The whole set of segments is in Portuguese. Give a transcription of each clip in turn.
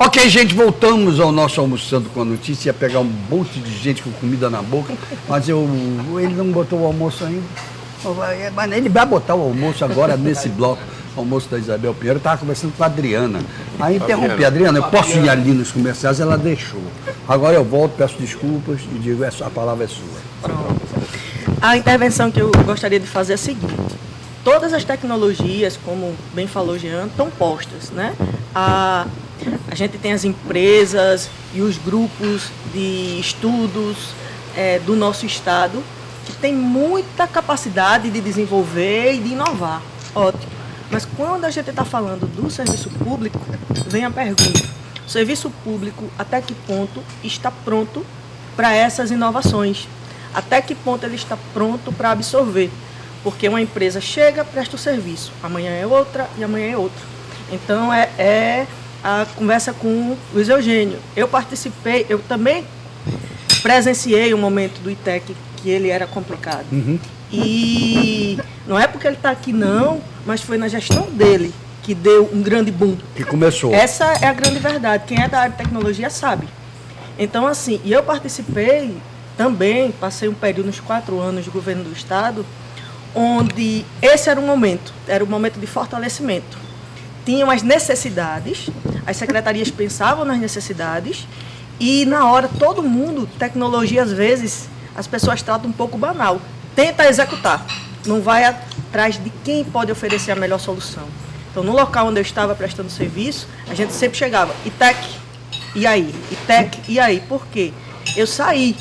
Ok, gente, voltamos ao nosso Almoçando com a Notícia. Ia pegar um monte de gente com comida na boca, mas ele não botou o almoço ainda. Mas ele vai botar o almoço agora nesse bloco. O almoço da Isabel Pinheiro. Eu estava conversando com a Adriana. Aí interrompi. Adriana, eu posso ir ali nos comerciais? Ela deixou. Agora eu volto, peço desculpas e digo, a palavra é sua. Pronto. A intervenção que eu gostaria de fazer é a seguinte. Todas as tecnologias, como bem falou Jean, estão postas, né? A gente tem as empresas e os grupos de estudos do nosso estado que tem muita capacidade de desenvolver e de inovar. Ótimo. Mas quando a gente está falando do serviço público, vem a pergunta. O serviço público, até que ponto está pronto para essas inovações? Até que ponto ele está pronto para absorver? Porque uma empresa chega, presta o serviço. Amanhã é outra e amanhã é outra. Então, a conversa com o Luiz Eugênio. Eu participei, eu também presenciei um momento do ITEC que ele era complicado. Uhum. E não é porque ele está aqui não, mas foi na gestão dele que deu um grande boom. Que começou. Essa é a grande verdade. Quem é da área de tecnologia sabe. Então, assim, e eu participei também, passei um período nos 4 anos de governo do Estado, onde esse era o momento de fortalecimento. Tinham as necessidades, as secretarias pensavam nas necessidades e na hora todo mundo, tecnologia às vezes, as pessoas tratam um pouco banal. Tenta executar, não vai atrás de quem pode oferecer a melhor solução. Então, no local onde eu estava prestando serviço, a gente sempre chegava, ITEC, e aí? ITEC, e aí? Por quê? Eu saí.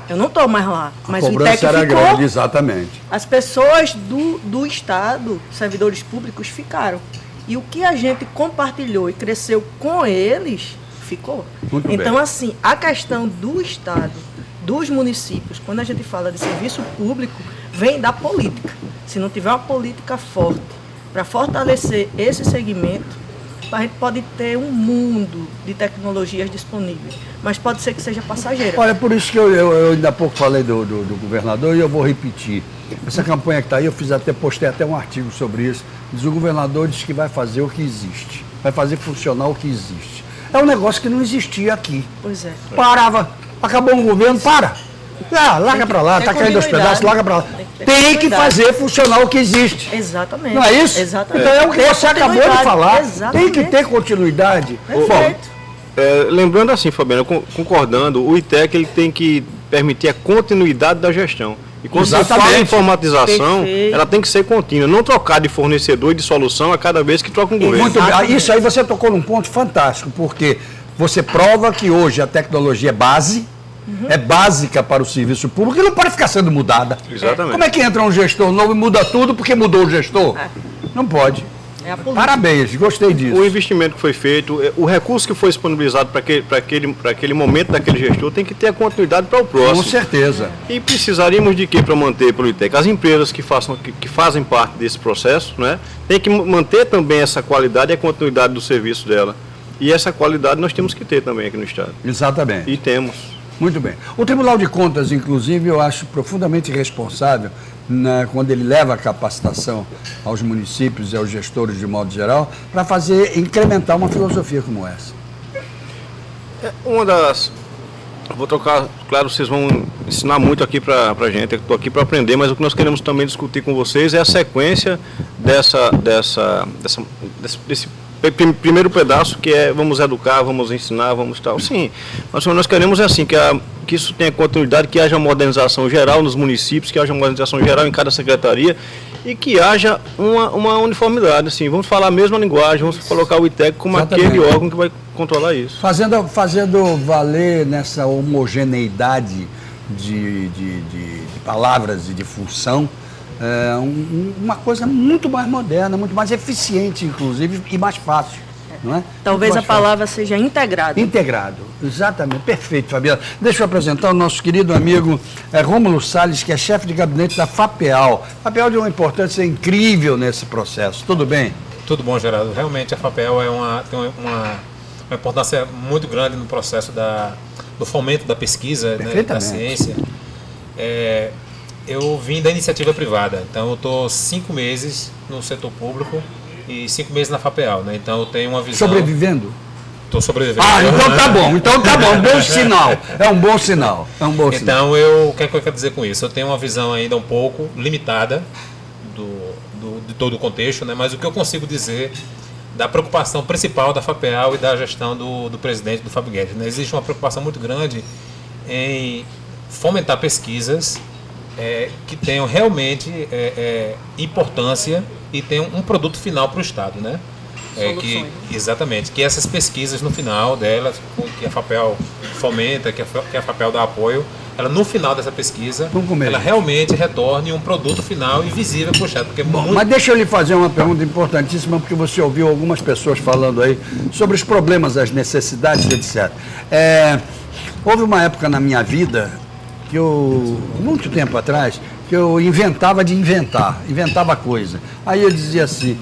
Eu não estou mais lá, mas o ITEC ficou. Grande, exatamente. As pessoas do Estado, servidores públicos, ficaram. E o que a gente compartilhou e cresceu com eles, ficou. Muito então, bem. assim, a questão do Estado, dos municípios, quando a gente fala de serviço público, vem da política. Se não tiver uma política forte para fortalecer esse segmento, a gente pode ter um mundo de tecnologias disponíveis, mas pode ser que seja passageira. Olha, por isso que eu ainda há pouco falei do governador e eu vou repetir. Essa campanha que está aí, postei até um artigo sobre isso. Diz o governador diz que vai fazer o que existe, vai fazer funcionar o que existe. É um negócio que não existia aqui. Pois é. Parava, acabou o governo, para. Larga para lá, está caindo aos pedaços, larga para lá. Tem que fazer funcionar o que existe. Exatamente. Não é isso? Exatamente. Então é o que você acabou de falar. Exatamente. Tem que ter continuidade. Perfeito. Lembrando assim, Fabiano, concordando, o ITEC ele tem que permitir a continuidade da gestão. E quando se fala em informatização, ela tem que ser contínua, não trocar de fornecedor e de solução a cada vez que troca um governo. Muito bem. Isso aí você tocou num ponto fantástico, porque você prova que hoje a tecnologia é base, é básica para o serviço público e não pode ficar sendo mudada. Exatamente. Como é que entra um gestor novo e muda tudo porque mudou o gestor? Não pode. Parabéns, gostei disso. O investimento que foi feito, o recurso que foi disponibilizado para aquele momento daquele gestor tem que ter a continuidade para o próximo. Com certeza. E precisaríamos de quê para manter pelo ITEC? As empresas que fazem parte desse processo, né, tem que manter também essa qualidade e a continuidade do serviço dela. E essa qualidade nós temos que ter também aqui no Estado. Exatamente. E temos. Muito bem. O Tribunal de Contas, inclusive, eu acho profundamente responsável quando ele leva a capacitação aos municípios e aos gestores de modo geral para incrementar uma filosofia como essa. Vou trocar, claro, vocês vão ensinar muito aqui para a gente, eu estou aqui para aprender, mas o que nós queremos também discutir com vocês é a sequência desse primeiro pedaço, que é vamos educar, vamos ensinar, vamos tal. Sim, mas nós queremos assim, que isso tenha continuidade, que haja modernização geral nos municípios, que haja modernização geral em cada secretaria e que haja uma uniformidade. Assim, vamos falar a mesma linguagem, vamos colocar o ITEC como aquele órgão que vai controlar isso. Fazendo valer nessa homogeneidade de palavras e de função, uma coisa muito mais moderna, muito mais eficiente, inclusive, e mais fácil. Não é? Talvez a palavra seja integrado. Integrado, exatamente. Perfeito, Fabiano. Deixa eu apresentar o nosso querido amigo Rômulo Salles, que é chefe de gabinete da FAPEAL. A FAPEAL de uma importância incrível nesse processo. Tudo bem? Tudo bom, Geraldo. Realmente a FAPEAL tem uma importância muito grande no processo do fomento da pesquisa, né, da ciência. Eu vim da iniciativa privada, então eu estou 5 meses no setor público e 5 meses na FAPEAL, né? Então eu tenho uma visão... Sobrevivendo? Estou sobrevivendo. Então tá bom, um bom sinal. É um bom sinal. Então, o que é que eu quero dizer com isso? Eu tenho uma visão ainda um pouco limitada de todo o contexto, né? Mas o que eu consigo dizer da preocupação principal da FAPEAL e da gestão do presidente, do Fábio Guedes, né? Existe uma preocupação muito grande em fomentar pesquisas que tenham realmente importância e tenham um produto final para o Estado, né? Exatamente, que essas pesquisas no final delas, que a FAPEAL fomenta, que a FAPEAL dá apoio, ela no final dessa pesquisa, ela realmente retorne um produto final e visível para o Estado. Mas deixa eu lhe fazer uma pergunta importantíssima, porque você ouviu algumas pessoas falando aí sobre os problemas, as necessidades, etc. Houve uma época na minha vida, que muito tempo atrás, que eu inventava coisa. Aí eu dizia assim,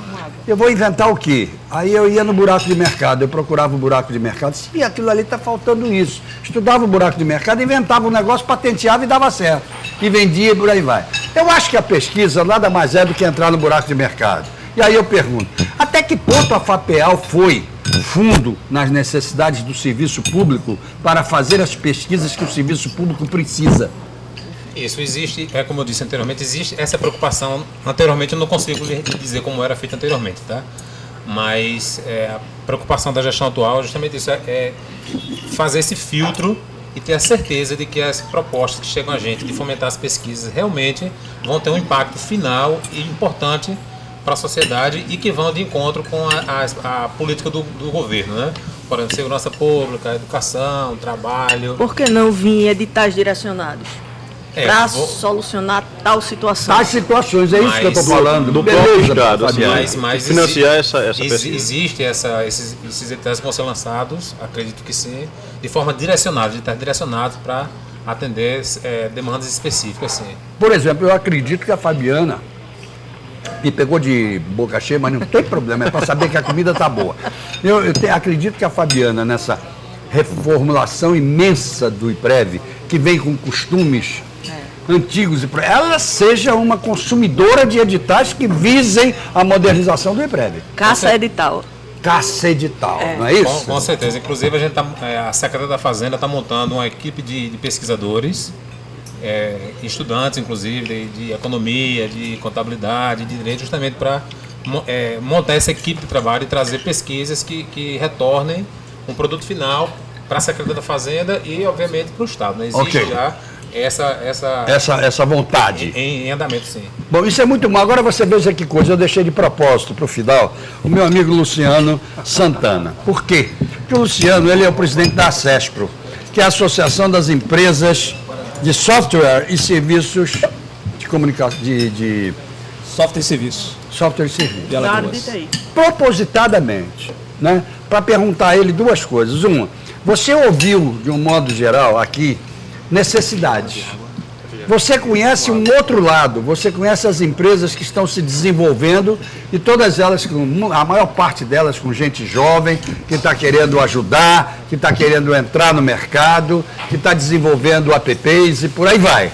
eu vou inventar o quê? Aí eu ia no buraco de mercado, eu procurava o buraco de mercado, se aquilo ali está faltando isso. Estudava o buraco de mercado, inventava um negócio, patenteava e dava certo. E vendia e por aí vai. Eu acho que a pesquisa nada mais é do que entrar no buraco de mercado. E aí eu pergunto, até que ponto a FAPEAL foi fundo nas necessidades do serviço público para fazer as pesquisas que o serviço público precisa? Isso existe, como eu disse anteriormente, existe essa preocupação. Anteriormente eu não consigo lhe dizer como era feito anteriormente, tá? Mas a preocupação da gestão atual é justamente isso, fazer esse filtro e ter a certeza de que as propostas que chegam a gente de fomentar as pesquisas realmente vão ter um impacto final e importante para a sociedade e que vão de encontro com a política do governo, né? Por exemplo, segurança pública, educação, trabalho. Por que não vir editais direcionados? Para solucionar tal situação. Tais situações, é isso que eu estou falando. Do próprio Estado, mas financiar essa pesquisa. Existe esses editais que vão ser lançados, acredito que sim, de forma direcionada, direcionados para atender demandas específicas, sim. Por exemplo, eu acredito que a Fabiana me pegou de boca cheia, mas não tem problema, é para saber que a comida está boa. Eu acredito que a Fabiana, nessa reformulação imensa do IPREV, que vem com costumes antigos, ela seja uma consumidora de editais que visem a modernização do IPREV. Caça edital, não é isso? Com certeza. Inclusive, a Secretaria da Fazenda está montando uma equipe de pesquisadores, estudantes, inclusive, de economia, de contabilidade, de direito, justamente para montar essa equipe de trabalho e trazer pesquisas que retornem um produto final para a Secretaria da Fazenda e, obviamente, para o Estado. Né? Existe já essa vontade em andamento, sim. Bom, isso é muito mal. Agora você veja que coisa, eu deixei de propósito para o final o meu amigo Luciano Santana. Por quê? Porque o Luciano, ele é o presidente da ASESPRO, que é a Associação das Empresas de Software e Serviços de Comunicação, de Software e Serviços. Software e Serviços. Claro, dita aí. Propositadamente, né? Para perguntar a ele duas coisas. Uma, você ouviu, de um modo geral, aqui, necessidades. Você conhece um outro lado, você conhece as empresas que estão se desenvolvendo e todas elas, a maior parte delas com gente jovem, que está querendo ajudar, que está querendo entrar no mercado, que está desenvolvendo apps e por aí vai.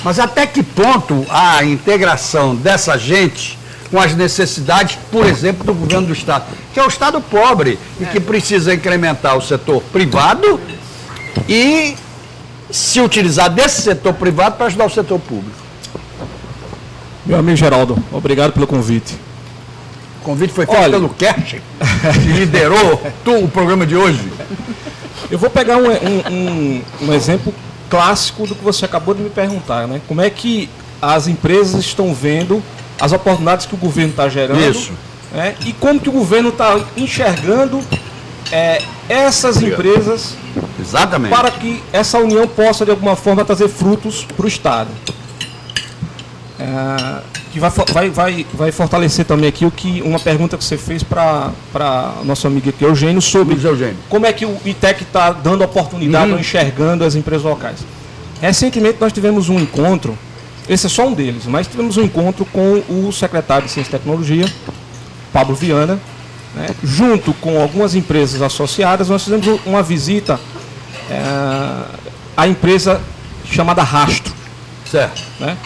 Mas até que ponto há a integração dessa gente com as necessidades, por exemplo, do governo do Estado, que é o Estado pobre e que precisa incrementar o setor privado e se utilizar desse setor privado para ajudar o setor público. Meu amigo Geraldo, obrigado pelo convite. O convite foi feito pelo Kersh, que liderou o programa de hoje. Eu vou pegar um exemplo clássico do que você acabou de me perguntar, né? Como é que as empresas estão vendo as oportunidades que o governo está gerando. Isso. E como que o governo está enxergando essas empresas. Exatamente. Para que essa união possa, de alguma forma, trazer frutos para o Estado. Que vai fortalecer também aqui uma pergunta que você fez para nosso amigo aqui, Eugênio, sobre como é que o ITEC está dando oportunidade ou enxergando as empresas locais. Recentemente nós tivemos um encontro, esse é só um deles, mas tivemos um encontro com o secretário de Ciência e Tecnologia, Pablo Viana, né? Junto com algumas empresas associadas, nós fizemos uma visita à empresa chamada Rastro. Certo. Né?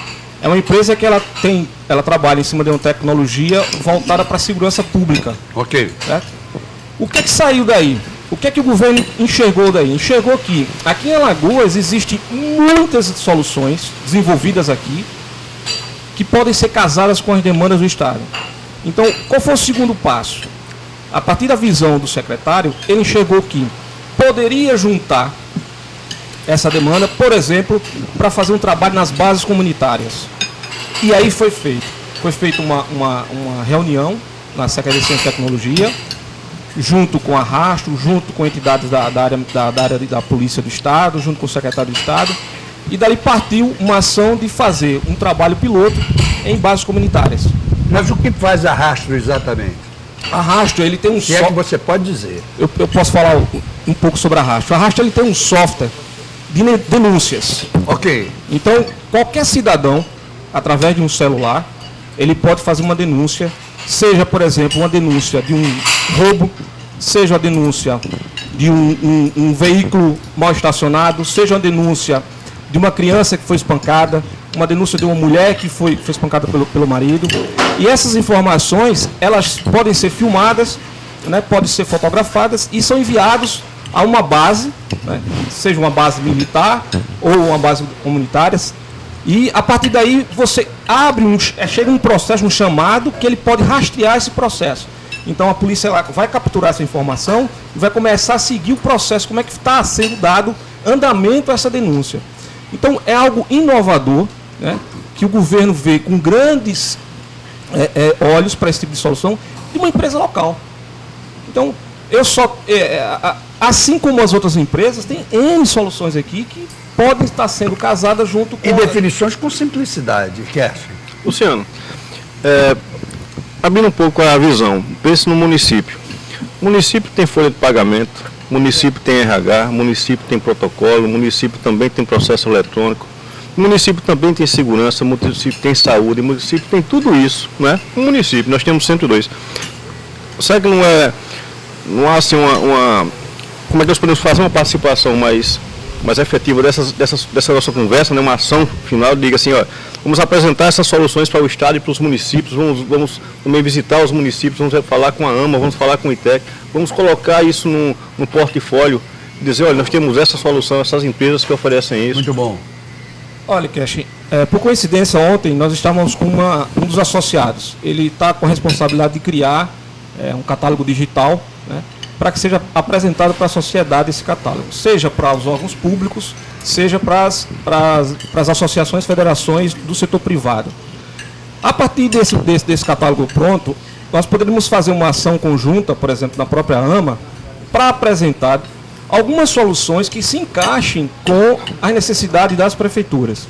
É uma empresa que ela trabalha em cima de uma tecnologia voltada para a segurança pública. Ok. Certo? O que saiu daí? que é que o governo enxergou daí? Enxergou que aqui em Alagoas existem muitas soluções desenvolvidas aqui que podem ser casadas com as demandas do Estado. Então, qual foi o segundo passo? A partir da visão do secretário, ele enxergou que poderia juntar essa demanda, por exemplo, para fazer um trabalho nas bases comunitárias. E aí foi feita uma reunião na Secretaria de Ciência e Tecnologia, junto com a Rastro, junto com entidades da área da Polícia do Estado, junto com o secretário do Estado, e dali partiu uma ação de fazer um trabalho piloto em bases comunitárias. Mas o que faz a Rastro exatamente? A Rastro, ele tem um software... que você pode dizer? Eu posso falar um pouco sobre a Rastro. A Rastro, ele tem um software de denúncias. Ok. Então, qualquer cidadão, através de um celular, ele pode fazer uma denúncia, seja, por exemplo, uma denúncia de um roubo, seja a denúncia de um veículo mal estacionado, seja uma denúncia de uma criança que foi espancada, uma denúncia de uma mulher que foi espancada pelo marido. E essas informações, elas podem ser filmadas, né, podem ser fotografadas e são enviados a uma base, né, seja uma base militar ou uma base comunitária. E a partir daí você chega um processo, um chamado, que ele pode rastrear esse processo. Então a polícia vai capturar essa informação e vai começar a seguir o processo, como é que está sendo dado andamento a essa denúncia. Então é algo inovador, né, que o governo vê com grandes olhos para esse tipo de solução de uma empresa local. Então, assim como as outras empresas, tem N soluções aqui que podem estar sendo casadas junto com... E definições com simplicidade, Kerson. Luciano, abrindo um pouco a visão, pense no município. O município tem folha de pagamento, o município tem RH, o município tem protocolo, o município também tem processo eletrônico, o município também tem segurança, o município tem saúde, o município tem tudo isso, né? O município, nós temos 102. Será que não há assim como é que nós podemos fazer uma participação mais efetiva dessa nossa conversa, né? Uma ação final, diga assim, ó, vamos apresentar essas soluções para o Estado e para os municípios, vamos também visitar os municípios, vamos falar com a AMA, vamos falar com o ITEC, vamos colocar isso no portfólio, dizer, olha, nós temos essa solução, essas empresas que oferecem isso. Muito bom. Olha, Kesh, por coincidência, ontem nós estávamos com um dos associados. Ele está com a responsabilidade de criar um catálogo digital, né, para que seja apresentado para a sociedade esse catálogo, seja para os órgãos públicos, seja para as associações, federações do setor privado. A partir desse catálogo pronto, nós poderíamos fazer uma ação conjunta, por exemplo, na própria AMA, para apresentar algumas soluções que se encaixem com as necessidades das prefeituras.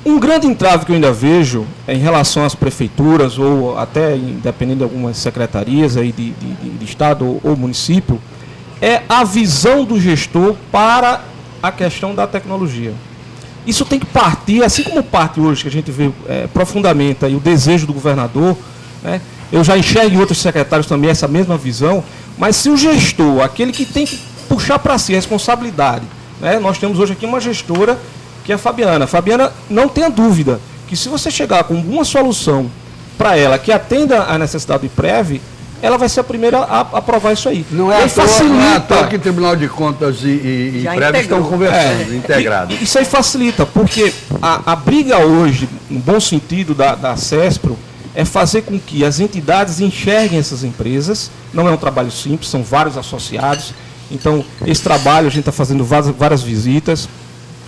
Um grande entrave que eu ainda vejo em relação às prefeituras, ou até dependendo de algumas secretarias aí de Estado ou município, é a visão do gestor para a questão da tecnologia. Isso tem que partir, assim como parte hoje, que a gente vê profundamente aí o desejo do governador, né? Eu já enxergo em outros secretários também essa mesma visão, mas se o gestor, aquele que tem que puxar para si a responsabilidade, né? Nós temos hoje aqui uma gestora, que é a Fabiana. A Fabiana, não tenha dúvida que se você chegar com uma solução para ela que atenda à necessidade do IPREV, ela vai ser a primeira a aprovar isso aí. Não é à toa que o Tribunal de Contas e IPREV estão conversando, integrados. Isso aí facilita, porque a briga hoje, no bom sentido da CESPRO, é fazer com que as entidades enxerguem essas empresas. Não é um trabalho simples, são vários associados. Então, esse trabalho, a gente está fazendo várias visitas.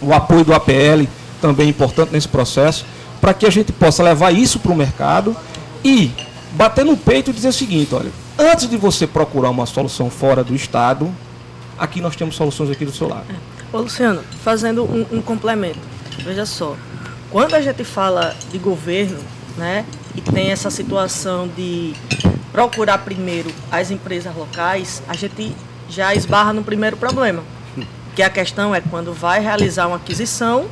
O apoio do APL também é importante nesse processo, para que a gente possa levar isso para o mercado e bater no peito e dizer o seguinte, olha, antes de você procurar uma solução fora do Estado, aqui nós temos soluções aqui do seu lado. Ô, Luciano, fazendo um complemento, veja só, quando a gente fala de governo, né, e tem essa situação de procurar primeiro as empresas locais, a gente já esbarra no primeiro problema, que a questão é quando vai realizar uma aquisição,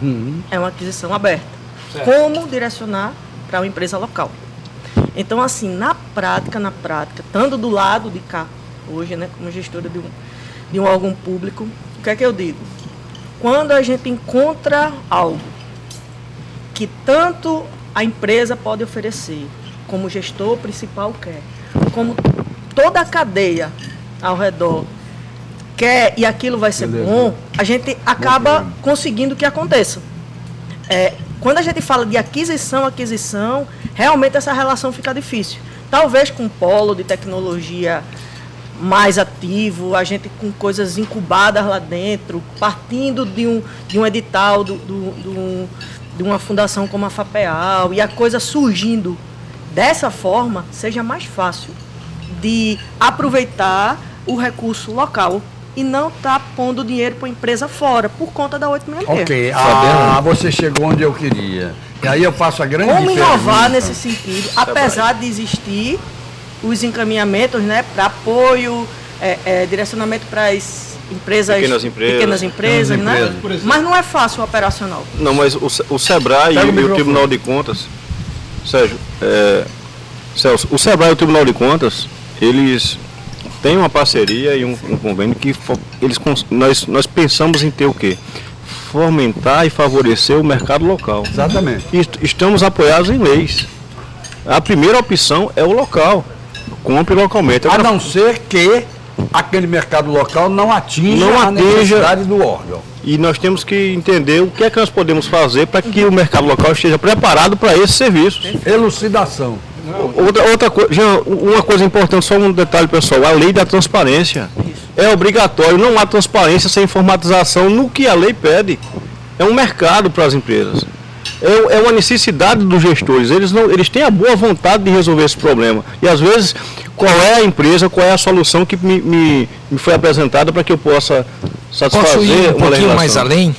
é uma aquisição aberta. Certo. Como direcionar para uma empresa local? Então, assim, na prática, estando do lado de cá, hoje, né, como gestora de um órgão público, o que é que eu digo? Quando a gente encontra algo que tanto a empresa pode oferecer, como o gestor principal quer, como toda a cadeia ao redor quer e aquilo vai ser bom, a gente acaba conseguindo que aconteça. Quando a gente fala de aquisição, realmente essa relação fica difícil. Talvez com um polo de tecnologia mais ativo, a gente com coisas incubadas lá dentro, partindo de um edital de uma fundação como a FAPEAL, e a coisa surgindo dessa forma, seja mais fácil de aproveitar o recurso local e não estar pondo dinheiro para a empresa fora, por conta da 866. Ok, você chegou onde eu queria. E aí eu faço a grande Como pergunta. inovar nesse sentido, apesar de existir os encaminhamentos, né, para apoio, direcionamento para as empresas, pequenas empresas, né? Mas não é fácil o operacional. Não, mas o SEBRAE e o Tribunal de Contas, Celso, o SEBRAE e o Tribunal de Contas, eles têm uma parceria e um convênio que nós pensamos em ter o quê? Fomentar e favorecer o mercado local. Exatamente. Estamos apoiados em leis. A primeira opção é o local. Compre localmente. A não ser que aquele mercado local não atinja a necessidade do órgão. E nós temos que entender o que é que nós podemos fazer para que o mercado local esteja preparado para esses serviços. Elucidação. Outra coisa, uma coisa importante, só um detalhe, pessoal, a lei da transparência. É obrigatório, não há transparência sem informatização no que a lei pede. É um mercado para as empresas. É uma necessidade dos gestores. Eles têm a boa vontade de resolver esse problema. E às vezes, qual é a empresa, qual é a solução que me foi apresentada para que eu possa satisfazer Posso ir um uma pouquinho legislação mais além?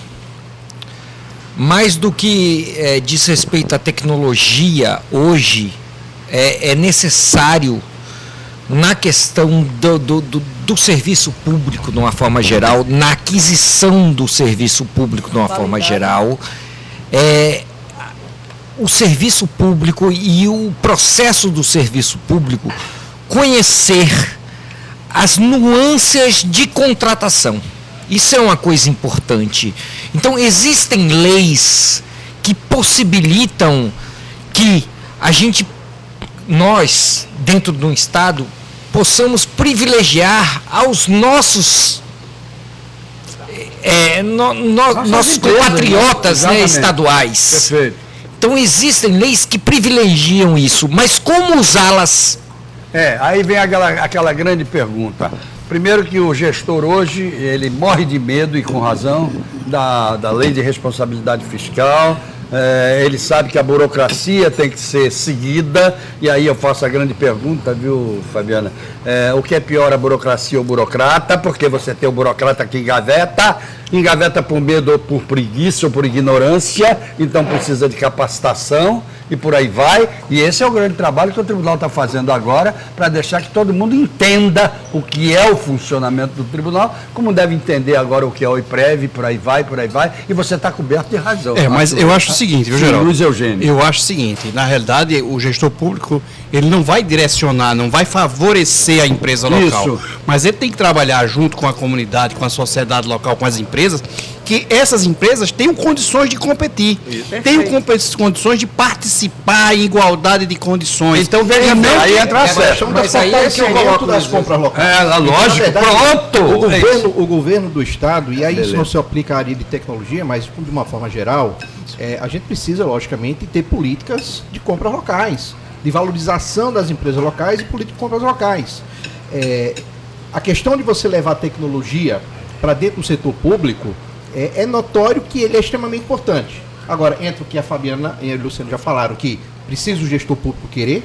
Mais do que diz respeito à tecnologia, hoje é necessário, na questão do serviço público de uma forma geral, na aquisição do serviço público de uma forma geral, o serviço público e o processo do serviço público conhecer as nuances de contratação. Isso é uma coisa importante. Então, existem leis que possibilitam que nós, dentro de um Estado, possamos privilegiar aos nossos compatriotas, né, estaduais. Perfeito. Então existem leis que privilegiam isso, mas como usá-las? Aí vem aquela grande pergunta. Primeiro que o gestor hoje, ele morre de medo, e com razão, da lei de responsabilidade fiscal. Ele sabe que a burocracia tem que ser seguida, e aí eu faço a grande pergunta, viu, Fabiana? O que é pior, a burocracia ou o burocrata? Porque você tem o burocrata que engaveta por medo ou por preguiça ou por ignorância, então precisa de capacitação e por aí vai. E esse é o grande trabalho que o tribunal está fazendo agora, para deixar que todo mundo entenda o que é o funcionamento do tribunal, como deve entender agora o que é o IPREV, por aí vai, e você está coberto de razão. Mas eu acho o seguinte, viu, Geraldo? Luiz Eugênio. Eu acho o seguinte, na realidade, o gestor público, ele não vai direcionar, não vai favorecer a empresa local. Isso. Mas ele tem que trabalhar junto com a comunidade, com a sociedade local, com as empresas, que essas empresas tenham condições de competir, tenham condições de participar em igualdade de condições. Então, veja bem, aí entra a certo. Mas aí é que eu coloco das compras locais. Lógico, pronto. O governo do Estado, e aí isso não se aplica à área de tecnologia, mas de uma forma geral, a gente precisa, logicamente, ter políticas de compras locais, de valorização das empresas locais e política de compras locais. A questão de você levar a tecnologia para dentro do setor público, é notório que ele é extremamente importante. Agora, entra o que a Fabiana e o Luciano já falaram, que precisa o gestor público querer,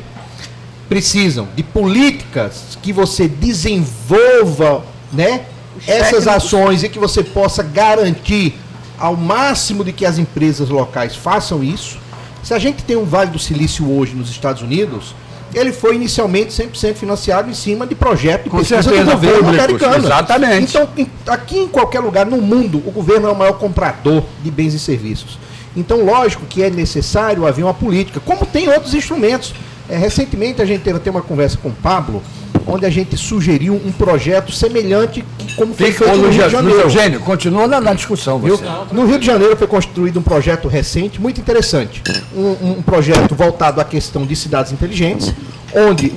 precisam de políticas que você desenvolva, né, essas ações e que você possa garantir ao máximo de que as empresas locais façam isso. Se a gente tem um Vale do Silício hoje nos Estados Unidos, ele foi inicialmente 100% financiado em cima de projeto de pesquisa do governo americano. Exatamente. Então, aqui em qualquer lugar no mundo, o governo é o maior comprador de bens e serviços. Então, lógico que é necessário haver uma política, como tem outros instrumentos. Recentemente, a gente teve até uma conversa com o Pablo, onde a gente sugeriu um projeto semelhante como foi feito no Rio de Janeiro. Eugênio, continua na discussão. Viu? No Rio de Janeiro foi construído um projeto recente, muito interessante. Um projeto voltado à questão de cidades inteligentes, onde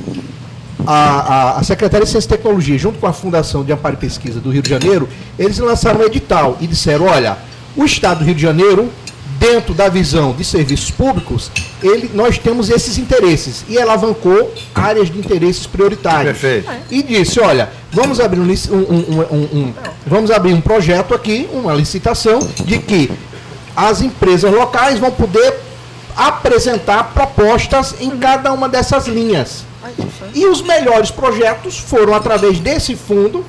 a Secretaria de Ciência e Tecnologia, junto com a Fundação de Amparo e Pesquisa do Rio de Janeiro, eles lançaram um edital e disseram, olha, o Estado do Rio de Janeiro, dentro da visão de serviços públicos, nós temos esses interesses e alavancou áreas de interesses prioritários. Perfeito. E disse, olha, vamos abrir vamos abrir um projeto aqui, uma licitação, de que as empresas locais vão poder apresentar propostas em cada uma dessas linhas. E os melhores projetos foram, através desse fundo,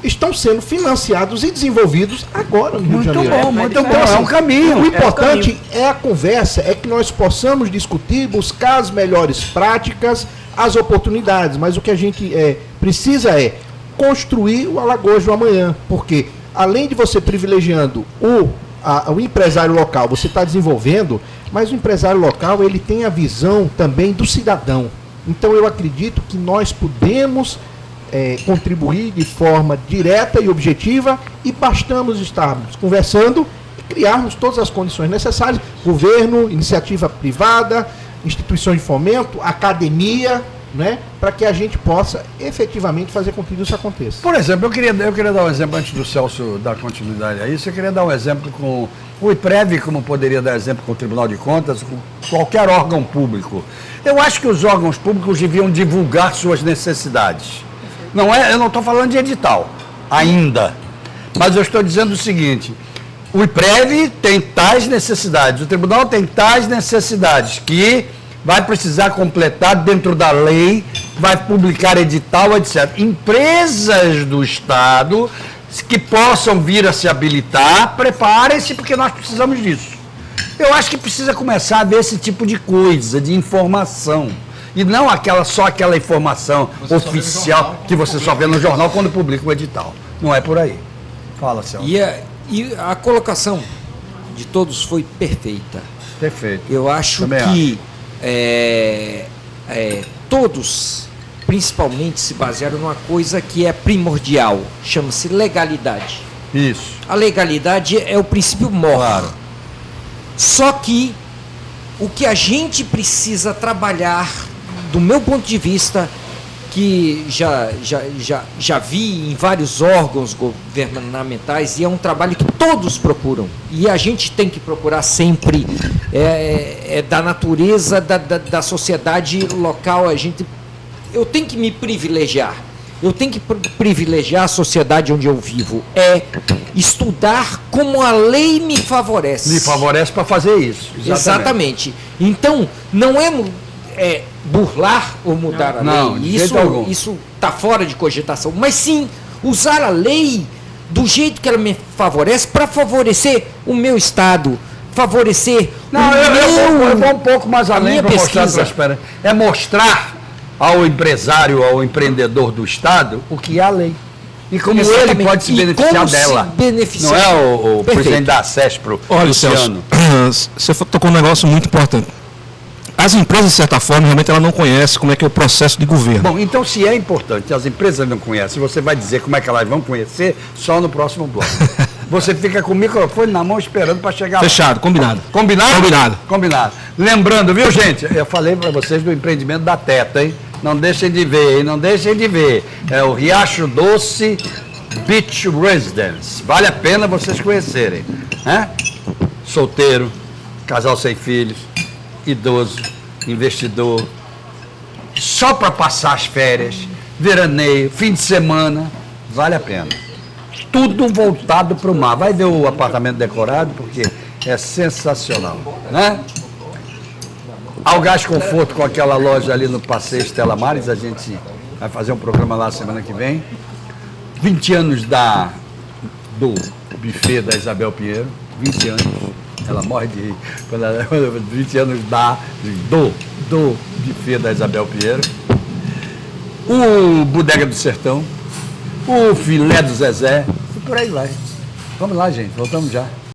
estão sendo financiados e desenvolvidos agora no Rio de Janeiro. Muito bom, é um caminho. O importante é a conversa, é que nós possamos discutir, buscar as melhores práticas, as oportunidades, mas o que a gente precisa é construir o Alagoas do amanhã, porque além de você privilegiando o empresário local, você está desenvolvendo, mas o empresário local ele tem a visão também do cidadão. Então eu acredito que nós podemos contribuir de forma direta e objetiva e bastamos estarmos conversando e criarmos todas as condições necessárias, governo, iniciativa privada, instituições de fomento, academia, né, para que a gente possa efetivamente fazer com que isso aconteça. Por exemplo, eu queria dar um exemplo antes do Celso dar continuidade a isso. Eu queria dar um exemplo com o IPREV, como poderia dar exemplo com o Tribunal de Contas, com qualquer órgão público. Eu acho que os órgãos públicos deviam divulgar suas necessidades. Eu não estou falando de edital ainda, mas eu estou dizendo o seguinte: o IPREV tem tais necessidades, o Tribunal tem tais necessidades que vai precisar completar dentro da lei, vai publicar edital, etc. Empresas do Estado que possam vir a se habilitar, preparem-se, porque nós precisamos disso. Eu acho que precisa começar a ver esse tipo de coisa, de informação. E não só aquela informação oficial que você só vê no jornal quando publica o edital. Não é por aí. Fala, Celso. E a colocação de todos foi perfeita. Perfeito. Eu acho Também que todos, principalmente, se basearam numa coisa que é primordial, chama-se legalidade. Isso. A legalidade é o princípio maior. Claro. Só que o que a gente precisa trabalhar, do meu ponto de vista, que já vi em vários órgãos governamentais, e é um trabalho que todos procuram, e a gente tem que procurar sempre, da natureza da sociedade local, eu tenho que me privilegiar, eu tenho que privilegiar a sociedade onde eu vivo, estudar como a lei me favorece. Me favorece para fazer isso. Exatamente. Então, não é burlar ou mudar a lei. Isso está fora de cogitação. Mas sim, usar a lei do jeito que ela me favorece para favorecer o meu Estado, favorecer eu vou um pouco mais além para mostrar transparência. É mostrar ao empresário, ao empreendedor do Estado, o que é a lei. E como ele pode se beneficiar dela. Não é o presidente da ACESPRO. Olha, Celso, você tocou um negócio muito importante. As empresas, de certa forma, realmente ela não conhece como é que é o processo de governo. Bom, então se é importante, as empresas não conhecem, você vai dizer como é que elas vão conhecer só no próximo bloco. Você fica com o microfone na mão esperando para chegar Fechado, lá. combinado. Combinado? Combinado. Combinado. Lembrando, viu, gente? Eu falei para vocês do empreendimento da Teta, hein? Não deixem de ver, hein? Não deixem de ver. É o Riacho Doce Beach Residence. Vale a pena vocês conhecerem. Né? Solteiro, casal sem filhos, idoso, investidor, só para passar as férias, veraneio, fim de semana, vale a pena. Tudo voltado para o mar. Vai ver o apartamento decorado, porque é sensacional, né? Algás Conforto, com aquela loja ali no Passeio Estela Maris, a gente vai fazer um programa lá semana que vem. 20 anos do buffet da Isabel Pinheiro, 20 anos. Ela morre de rir. 20 anos do buffet da Isabel Pinheiro. O Bodega do Sertão. O filé do Zezé. E por aí vai. Vamos lá, gente. Voltamos já.